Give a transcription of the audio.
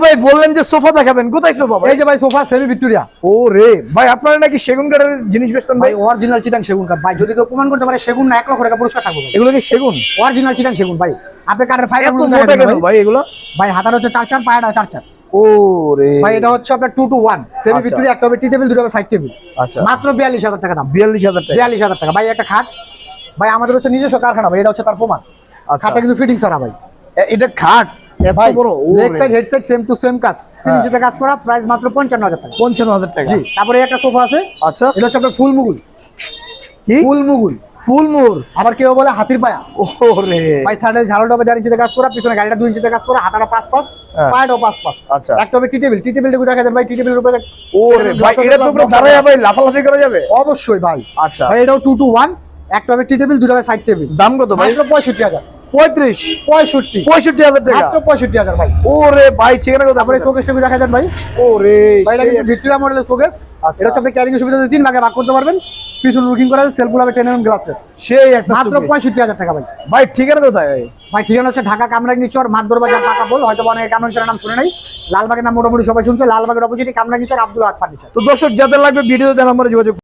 ভাই বললেন যে সোফা দেখাবেন, কোথায় সোফা ভাই? এই যে ভাই সোফা সেমি ভিক্টোরিয়া। ও রে ভাই, আপনারা নাকি সেগুন কাঠের জিনিস বেচতেন ভাই? ভাই অরিজিনাল চিটাং সেগুন কাঠ ভাই, যদি কেউ প্রমাণ করতে পারে সেগুন না 1 লক্ষ টাকা পুরস্কার থাকবে। এগুলো কি সেগুন? অরিজিনাল চিটাং সেগুন ভাই। আপনি কাঠের ফাইবার এত মোটা কেন ভাই এগুলো? ভাই হাতার হচ্ছে 4-4, পায়াটা 4-4। ও রে ভাই এটা হচ্ছে আপনার 2 to 1 সেমি ভিক্টোরিয়া, একটা হবে টি টেবিল, দুটো হবে সাইড টেবিল। আচ্ছা, মাত্র 42,000 টাকা দাম। 42,000 টাকা। 42,000 টাকা ভাই একটা খাট। ভাই আমাদের হচ্ছে নিজস্ব কারখানা ভাই, এটা হচ্ছে তার প্রমাণ। আচ্ছা, খাটটা কিন্তু ফিটিং ছাড়া ভাই। এটা খাট এত ভাই বড়? ও লেগ রে, side head side same to same কাজ, 3 ইঞ্চিতে কাজ করা, প্রাইস মাত্র 55,000 টাকা। 55,000 টাকা। জি, তারপরে একটা সোফা আছে। আচ্ছা, এটা হচ্ছে আপনার ফুল মুগুল। কি ফুল মুগুল, ফুল মোর? আবার কেউ বলে হাতির পায়া। ও রে ভাই সাইডে ঝাড়ুটা হবে 1.5 ইঞ্চিতে কাজ করা, পিছনে গাড়িটা 2 ইঞ্চিতে কাজ করা, হাতাটা 5-5, হ্যাঁ। পায়াটাও 5-5। আচ্ছা, একটা হবে টি টেবিল, টি টেবিলটা দেখা যায় ভাই, টি টেবিলের উপরে। ও রে ভাই, এটা তো পুরো দাঁড়ায় ভাই লাফালাফি করা যাবে। অবশ্যই ভাই। আচ্ছা, ভাই এটাও 2 to 1, একটা হবে টি টেবিল, দুটো হবে সাইড টেবিল। দাম কত ভাই? মাত্র 65,000। 35 65,000 টাকা। মাত্র 65,000 ভাই। ও রে ভাই, ঠিকানা কথা তারপরে শোকেসটা দেখা যান ভাই। ও রে ভাই এটা কিন্তু ভিক্টোরিয়া মডেলের শোকেস। আচ্ছা। এটা হচ্ছে আপনি ক্যারিং সুবিধাতে 3 ভাগে ভাগ করতে পারবেন। পিছনে লুকিং করা আছে, সেলফ হবে 10 mm গ্লাসের। সেই একটা মাত্র showcase। 65,000 টাকা ভাই। ভাই ঠিকানা কোথায় ভাই? ভাই ঠিকানা হচ্ছে ঢাকা কামরাঙ্গীরচর মাদবর বাজার পাকা বল, হয়তো অনেকে কামরাঙ্গীরচরের নাম শুনে নাই। লালবাগের নাম মোটামুটি সবাই শুনছে। লালবাগের অপোজিটে কামরাঙ্গীরচর আব্দুল হক ফার্নিচার। তো দর্শক যাদের লাগবে ভিডিওতে দেন নম্বরে যোগাযোগ